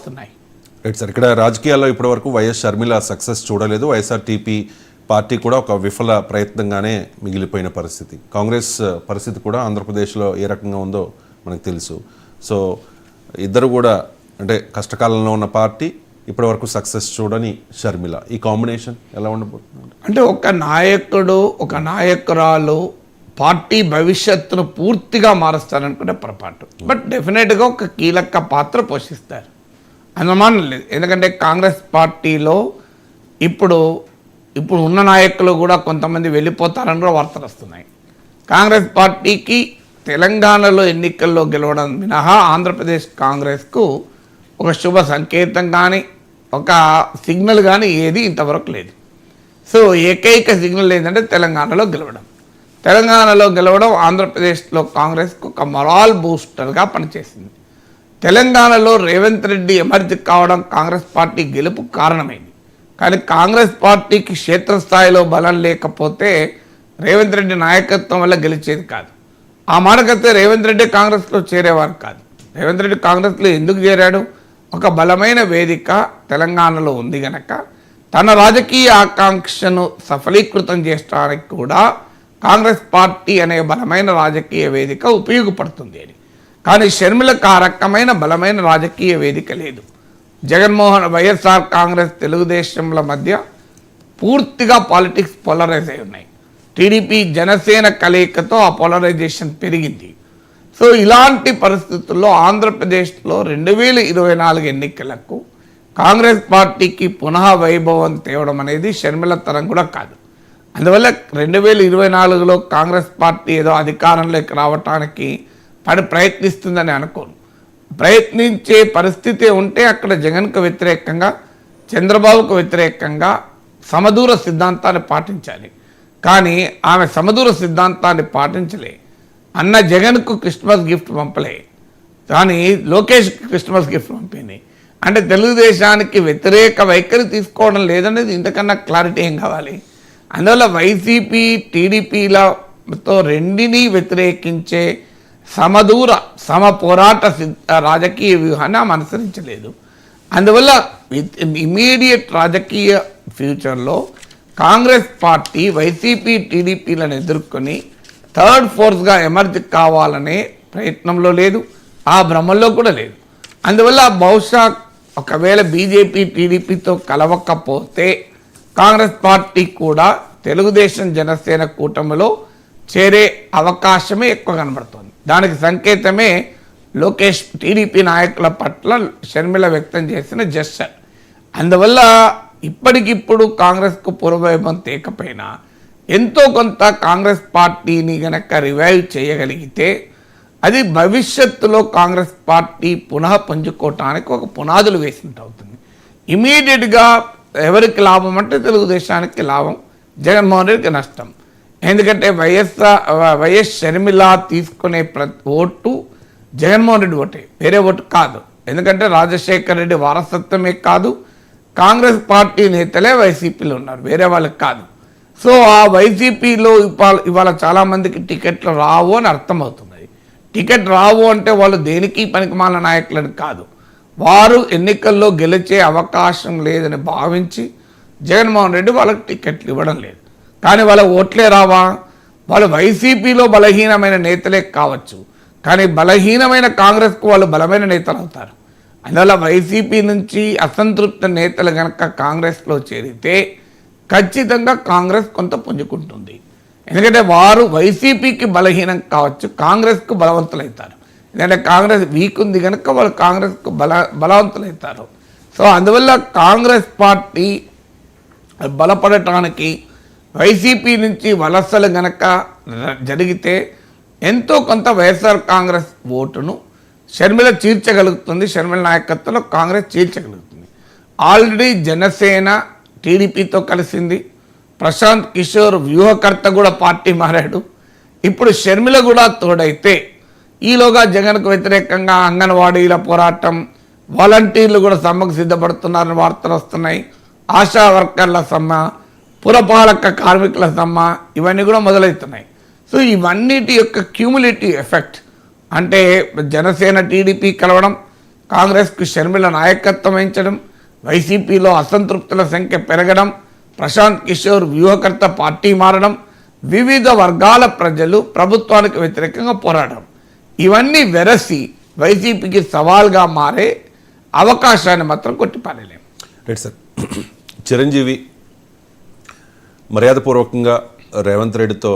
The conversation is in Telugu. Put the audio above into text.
వస్తున్నాయి. రైట్ సార్, ఇక్కడ రాజకీయాల్లో ఇప్పటివరకు వైఎస్ షర్మిల సక్సెస్ చూడలేదు. వైఎస్ఆర్టీపీ పార్టీ కూడా ఒక విఫల ప్రయత్నంగానే మిగిలిపోయిన పరిస్థితి. కాంగ్రెస్ పరిస్థితి కూడా ఆంధ్రప్రదేశ్లో ఏ రకంగా ఉందో మనకు తెలుసు. సో ఇద్దరు కూడా అంటే కష్టకాలంలో ఉన్న పార్టీ, ఇప్పటివరకు సక్సెస్ చూడని షర్మిల, ఈ కాంబినేషన్ ఎలా ఉండబోతుంది? అంటే ఒక నాయకుడు ఒక నాయకురాలు పార్టీ భవిష్యత్తును పూర్తిగా మారుస్తారనుకునే పొరపాటు. బట్ డెఫినెట్గా ఒక కీలక పాత్ర పోషిస్తారు, అనుమానం లేదు. ఎందుకంటే కాంగ్రెస్ పార్టీలో ఇప్పుడు ఉన్న నాయకులు కూడా కొంతమంది వెళ్ళిపోతారని కూడా వార్తలు వస్తున్నాయి. కాంగ్రెస్ పార్టీకి తెలంగాణలో ఎన్నికల్లో గెలవడం మినహా ఆంధ్రప్రదేశ్ కాంగ్రెస్కు ఒక శుభ సంకేతం కానీ ఒక సిగ్నల్ కానీ ఏది ఇంతవరకు లేదు. సో ఏకైక సిగ్నల్ ఏంటంటే తెలంగాణలో గెలవడం ఆంధ్రప్రదేశ్లో కాంగ్రెస్కు ఒక మొరాల్ బూస్టర్గా పనిచేసింది. తెలంగాణలో రేవంత్ రెడ్డి ఎమర్జ్ కావడం కాంగ్రెస్ పార్టీ గెలుపు కారణమైంది. కానీ కాంగ్రెస్ పార్టీకి క్షేత్రస్థాయిలో బలం లేకపోతే రేవంత్ రెడ్డి నాయకత్వం వల్ల గెలిచేది కాదు. ఆ మాటకైతే రేవంత్ రెడ్డి కాంగ్రెస్లో చేరేవారు కాదు. రేవంత్ రెడ్డి కాంగ్రెస్లో ఎందుకు చేరాడు? ఒక బలమైన వేదిక తెలంగాణలో ఉంది గనక తన రాజకీయ ఆకాంక్షను సఫలీకృతం చేయడానికి కూడా కాంగ్రెస్ పార్టీ అనే బలమైన రాజకీయ వేదిక ఉపయోగపడుతుంది అని. కానీ షర్మిలకు ఆ రకమైన బలమైన రాజకీయ వేదిక లేదు. వైఎస్ఆర్ కాంగ్రెస్ తెలుగుదేశంల మధ్య పూర్తిగా పాలిటిక్స్ పోలరైజ్ అయి ఉన్నాయి. టీడీపీ జనసేన కలయికతో ఆ పోలరైజేషన్ పెరిగింది. సో ఇలాంటి పరిస్థితుల్లో ఆంధ్రప్రదేశ్లో 2024 ఎన్నికలకు కాంగ్రెస్ పార్టీకి పునః వైభవం తేవడం అనేది షర్మిల తరం కూడా కాదు. అందువల్ల 2024లో కాంగ్రెస్ పార్టీ ఏదో అధికారంలోకి రావటానికి ప్రయత్నిస్తుందని అనుకోను. ప్రయత్నించే పరిస్థితి ఉంటే అక్కడ జగన్కు వ్యతిరేకంగా, చంద్రబాబుకు వ్యతిరేకంగా సమదూర సిద్ధాంతాన్ని పాటించాలి. కానీ ఆమె సమదూర సిద్ధాంతాన్ని పాటించలే. అన్న జగన్కు క్రిస్మస్ గిఫ్ట్ పంపలే, కానీ లోకేష్కి క్రిస్మస్ గిఫ్ట్ పంపింది. అంటే తెలుగుదేశానికి వ్యతిరేక వైఖరి తీసుకోవడం లేదనేది ఇంతకన్నా క్లారిటీ ఏం కావాలి? అందువల్ల వైసీపీ టీడీపీలతో రెండిని వ్యతిరేకించే సమదూర పోరాట రాజకీయ వ్యూహాన్ని ఆమె అనుసరించలేదు. అందువల్ల ఇమీడియట్ రాజకీయ ఫ్యూచర్లో కాంగ్రెస్ పార్టీ వైసీపీ టీడీపీలను ఎదుర్కొని థర్డ్ ఫోర్స్గా ఎమర్జ్ కావాలనే ప్రయత్నంలో లేదు, ఆ భ్రమంలో కూడా లేదు. అందువల్ల బహుశా ఒకవేళ బీజేపీ టీడీపీతో కలవకపోతే కాంగ్రెస్ పార్టీ కూడా తెలుగుదేశం జనసేన కూటమిలో చేరే అవకాశమే ఎక్కువ కనబడుతుంది. దానికి సంకేతమే లోకేష్ టీడీపీ నాయకుల పట్ల షర్మిల వ్యక్తం చేసిన జెస్చర్. అందువల్ల ఇప్పటికిప్పుడు కాంగ్రెస్కు పూర్వవైభవం తేకపోయినా ఎంతో కొంత కాంగ్రెస్ పార్టీని గనక రివైవ్ చేయగలిగితే అది భవిష్యత్తులో కాంగ్రెస్ పార్టీ పునః పుంజుకోవటానికి ఒక పునాదులు వేసినట్టు అవుతుంది. ఇమీడియట్గా ఎవరికి లాభం అంటే తెలుగుదేశానికి లాభం, జగన్మోహన్ రెడ్డికి నష్టం. ఎందుకంటే వైఎస్ షర్మిల తీసుకునే ఓటు జగన్మోహన్ రెడ్డి ఓటే, వేరే ఓటు కాదు. ఎందుకంటే రాజశేఖర్ రెడ్డి వారసత్వమే కాదు, కాంగ్రెస్ పార్టీ నేతలే వైసీపీలో ఉన్నారు, వేరే వాళ్ళకి కాదు. సో ఆ వైసీపీలో ఇవాళ చాలామందికి టికెట్లు రావు అని అర్థమవుతున్నది. టికెట్ రావు అంటే వాళ్ళు దేనికి పనికిమాలిన నాయకులని కాదు, వారు ఎన్నికల్లో గెలిచే అవకాశం లేదని భావించి జగన్మోహన్ రెడ్డి వాళ్ళకి టికెట్లు ఇవ్వడం లేదు. కానీ వాళ్ళ ఓట్లే రావా? వాళ్ళు వైసీపీలో బలహీనమైన నేతలే కావచ్చు, కానీ బలహీనమైన కాంగ్రెస్కు వాళ్ళు బలమైన నేతలు అవుతారు. అందువల్ల వైసీపీ నుంచి అసంతృప్త నేతలు కనుక కాంగ్రెస్లో చేరితే ఖచ్చితంగా కాంగ్రెస్ కొంత పుంజుకుంటుంది. ఎందుకంటే వారు వైసీపీకి బలహీనం కావచ్చు, కాంగ్రెస్కు బలవంతులవుతారు. ఎందుకంటే కాంగ్రెస్ వీక్ ఉంది కనుక వాళ్ళు కాంగ్రెస్కు బలవంతులవుతారు. సో అందువల్ల కాంగ్రెస్ పార్టీ బలపడటానికి వైసీపీ నుంచి వలసలు గనక జరిగితే ఎంతో కొంత వైఎస్ఆర్ కాంగ్రెస్ ఓటును షర్మిల చీల్చగలుగుతుంది, షర్మిల నాయకత్వంలో కాంగ్రెస్ చీల్చగలుగుతుంది. ఆల్రెడీ జనసేన టీడీపీతో కలిసింది, ప్రశాంత్ కిషోర్ వ్యూహకర్త కూడా పార్టీ మారాడు. ఇప్పుడు షర్మిల కూడా తోడైతే ఈలోగా జగన్కు వ్యతిరేకంగా అంగన్వాడీల పోరాటం, వాలంటీర్లు కూడా సమ్మెకు సిద్ధపడుతున్నారని వార్తలు వస్తున్నాయి. ఆశా వర్కర్ల సమ్మె, పురపాలక కార్మికుల సమ్మె, ఇవన్నీ కూడా మొదలవుతున్నాయి. సో ఇవన్నిటి యొక్క క్యూములేటివ్ ఎఫెక్ట్ అంటే జనసేన టీడీపీ కలవడం, కాంగ్రెస్కు షర్మిల నాయకత్వం వహించడం, వైసీపీలో అసంతృప్తుల సంఖ్య పెరగడం, ప్రశాంత్ కిషోర్ వ్యూహకర్త పార్టీ మారడం, వివిధ వర్గాల ప్రజలు ప్రభుత్వానికి వ్యతిరేకంగా పోరాడడం, ఇవన్నీ వెరసి వైసీపీకి సవాల్గా మారే అవకాశాన్ని మాత్రం కొట్టిపారేలేము. Right sir. చిరంజీవి మర్యాదపూర్వకంగా రేవంత్ రెడ్డితో